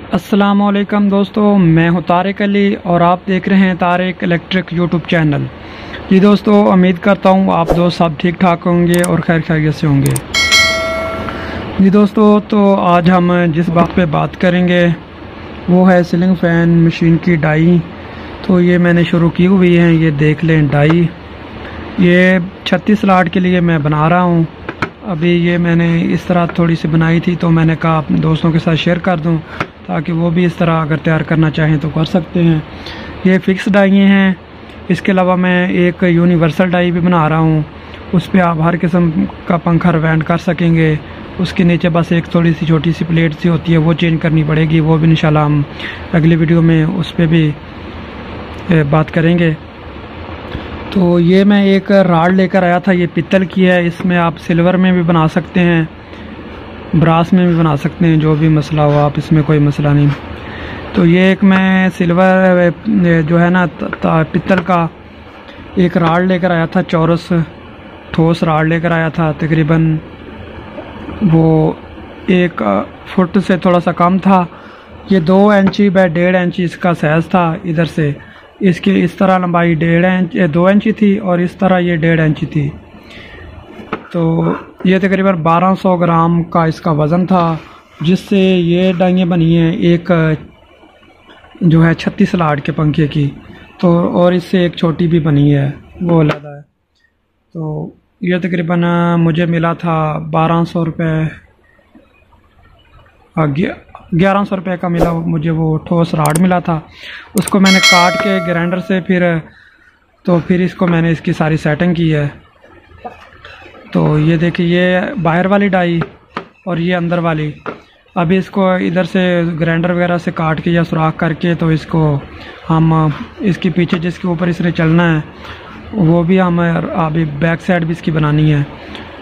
अस्सलामुअलैकुम दोस्तों, मैं हूं तारिक अली और आप देख रहे हैं तारिक इलेक्ट्रिक यूट्यूब चैनल। जी दोस्तों, उम्मीद करता हूं आप दोस्त सब ठीक ठाक होंगे और खैर खैरियत से होंगे। जी दोस्तों, तो आज हम जिस बात पे बात करेंगे वो है सीलिंग फ़ैन मशीन की डाई। तो ये मैंने शुरू की हुई है, ये देख लें डाई। ये 36 स्लॉट के लिए मैं बना रहा हूँ। अभी ये मैंने इस तरह थोड़ी सी बनाई थी, तो मैंने कहा अपने दोस्तों के साथ शेयर कर दूं ताकि वो भी इस तरह अगर तैयार करना चाहें तो कर सकते हैं। ये फिक्स डाई हैं। इसके अलावा मैं एक यूनिवर्सल डाई भी बना रहा हूँ, उस पर आप हर किस्म का पंखा रिवेंट कर सकेंगे। उसके नीचे बस एक थोड़ी सी छोटी सी प्लेट सी होती है, वो चेंज करनी पड़ेगी। वो भी इंशाल्लाह हम अगली वीडियो में उस पर भी बात करेंगे। तो ये मैं एक राड लेकर आया था, ये पित्तल की है। इसमें आप सिल्वर में भी बना सकते हैं, ब्रास में भी बना सकते हैं, जो भी मसला हो आप, इसमें कोई मसला नहीं। तो ये एक मैं सिल्वर जो है ना पित्तल का एक राड लेकर आया था, चौरस ठोस राड लेकर आया था। तकरीबन वो 1 फुट से थोड़ा सा कम था। ये 2 इंची बाय 1.5 इंची इसका साइज़ था। इधर से इसकी इस तरह लंबाई 2 इंची थी और इस तरह ये 1.5 इंची थी। तो ये तकरीबन 1200 ग्राम का इसका वज़न था, जिससे ये डाइयाँ बनी हैं एक जो है 36 स्लॉट के पंखे की। तो और इससे एक छोटी भी बनी है, वो अलग है। तो ये तकरीबन मुझे मिला था 1200 रुपये, 1100 रुपये का मिला मुझे। वो ठोस राड मिला था, उसको मैंने काट के ग्राइंडर से फिर इसको मैंने इसकी सारी सेटिंग की है। तो ये देखिए, ये बाहर वाली डाई और ये अंदर वाली। अभी इसको इधर से ग्राइंडर वगैरह से काट के या सुराख करके, तो इसको हम इसके पीछे जिसके ऊपर इसने चलना है वो भी हम अभी बैक साइड भी इसकी बनानी है।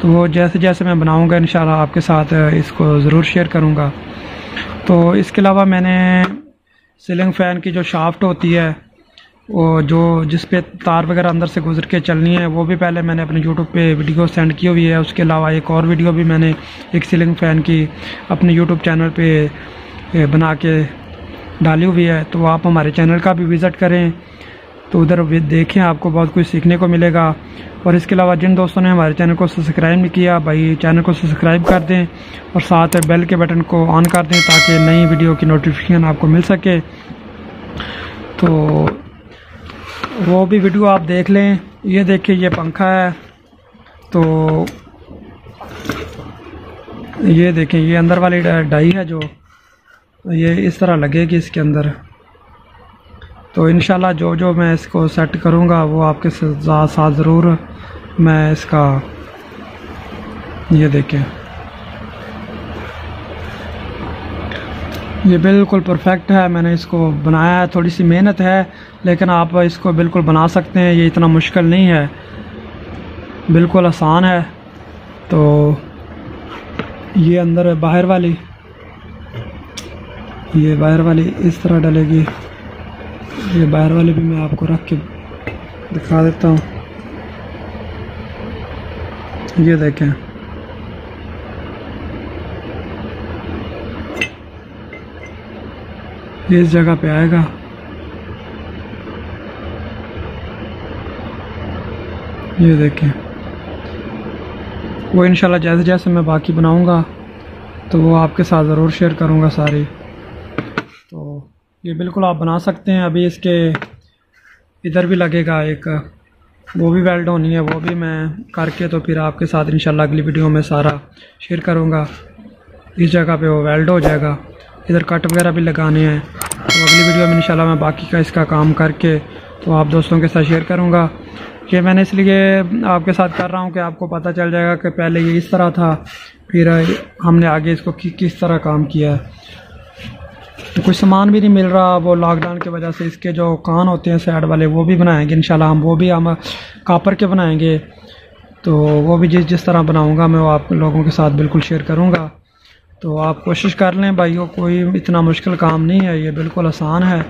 तो वो जैसे जैसे मैं बनाऊंगा इंशाल्लाह आपके साथ इसको ज़रूर शेयर करूंगा। तो इसके अलावा मैंने सीलिंग फ़ैन की जो शाफ्ट होती है, वो जो जिस पे तार वगैरह अंदर से गुजर के चलनी है, वो भी पहले मैंने अपने यूट्यूब पे वीडियो सेंड की हुई है। उसके अलावा एक और वीडियो भी मैंने एक सीलिंग फ़ैन की अपने यूट्यूब चैनल पे बना के डाली हुई है। तो आप हमारे चैनल का भी विज़िट करें, तो उधर भी देखें, आपको बहुत कुछ सीखने को मिलेगा। और इसके अलावा जिन दोस्तों ने हमारे चैनल को सब्सक्राइब नहीं किया, भाई चैनल को सब्सक्राइब कर दें और साथ बेल के बटन को ऑन कर दें ताकि नई वीडियो की नोटिफिकेशन आपको मिल सके। तो वो भी वीडियो आप देख लें। ये देखिए, ये पंखा है। तो ये देखें, ये अंदर वाली डाई है, जो ये इस तरह लगेगी इसके अंदर। तो इंशाल्लाह जो मैं इसको सेट करूँगा वो आपके साथ ज़रूर मैं इसका, ये देखें, ये बिल्कुल परफेक्ट है। मैंने इसको बनाया है, थोड़ी सी मेहनत है, लेकिन आप इसको बिल्कुल बना सकते हैं। ये इतना मुश्किल नहीं है, बिल्कुल आसान है। तो ये अंदर बाहर वाली, ये बाहर वाली इस तरह डलेगी। ये बाहर वाले भी मैं आपको रख के दिखा देता हूँ। ये देखें, ये इस जगह पे आएगा। ये देखें, वो इंशाल्लाह जैसे जैसे मैं बाकी बनाऊंगा तो वो आपके साथ ज़रूर शेयर करूंगा सारी। तो ये बिल्कुल आप बना सकते हैं। अभी इसके इधर भी लगेगा एक, वो भी वेल्ड होनी है, वो भी मैं करके तो फिर आपके साथ इंशाल्लाह अगली वीडियो में सारा शेयर करूंगा। इस जगह पे वो वेल्ड हो जाएगा। इधर कट वगैरह भी लगाने हैं, तो अगली वीडियो में इंशाल्लाह मैं बाकी का इसका काम करके तो आप दोस्तों के साथ शेयर करूंगा। ये मैंने इसलिए आपके साथ कर रहा हूँ कि आपको पता चल जाएगा कि पहले ये इस तरह था, फिर हमने आगे इसको किस तरह काम किया है। तो कुछ सामान भी नहीं मिल रहा, वो लॉकडाउन की वजह से इसके जो कान होते हैं साइड वाले वो भी बनाएंगे इंशाल्लाह। वो भी हम कापर के बनाएंगे। तो वो भी जिस तरह बनाऊंगा मैं वो आप लोगों के साथ बिल्कुल शेयर करूंगा। तो आप कोशिश कर लें भाइयों, कोई इतना मुश्किल काम नहीं है, ये बिल्कुल आसान है।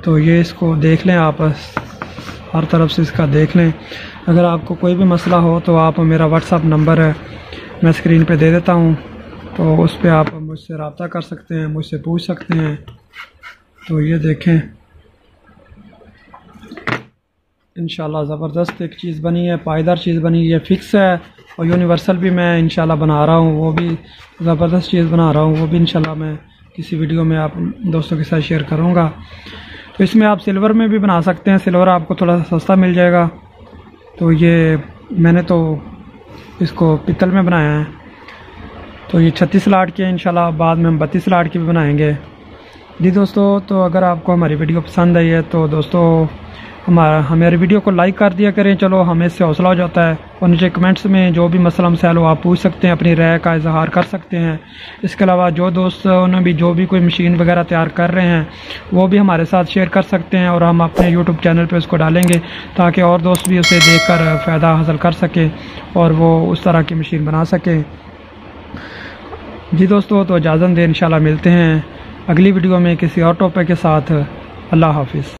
तो ये इसको देख लें, आप हर तरफ से इसका देख लें। अगर आपको कोई भी मसला हो तो आप, मेरा व्हाट्सअप नंबर है मैं स्क्रीन पे दे देता हूँ, तो उस पर आप मुझसे रब्ता कर सकते हैं, मुझसे पूछ सकते हैं। तो ये देखें इंशाल्लाह ज़बरदस्त एक चीज़ बनी है, पायदार चीज़ बनी है, फिक्स है। और यूनिवर्सल भी मैं इंशाल्लाह बना रहा हूँ, वो भी ज़बरदस्त चीज़ बना रहा हूँ, वो भी इंशाल्लाह मैं किसी वीडियो में आप दोस्तों के साथ शेयर करूँगा। तो इसमें आप सिल्वर में भी बना सकते हैं, सिल्वर आपको थोड़ा सा सस्ता मिल जाएगा। तो ये मैंने तो इसको पित्तल में बनाया है। तो ये 36 लाट के इंशाल्लाह बाद में हम 32 लाट के भी बनाएंगे। जी दोस्तों, तो अगर आपको हमारी वीडियो पसंद आई है तो दोस्तों हमारी वीडियो को लाइक कर दिया करें। चलो हमें इससे हौसला हो जाता है। और नीचे कमेंट्स में जो भी मसला मसाइल हो आप पूछ सकते हैं, अपनी राय का इजहार कर सकते हैं। इसके अलावा जो दोस्तों ने भी जो भी कोई मशीन वगैरह तैयार कर रहे हैं वो भी हमारे साथ शेयर कर सकते हैं, और हम अपने यूट्यूब चैनल पर उसको डालेंगे ताकि और दोस्त भी उसे देख कर फ़ायदा हासिल कर सके और वो उस तरह की मशीन बना सके। जी दोस्तों, तो इजाज़त दें, इंशाल्लाह मिलते हैं अगली वीडियो में किसी और टॉपिक के साथ। अल्लाह हाफिज़।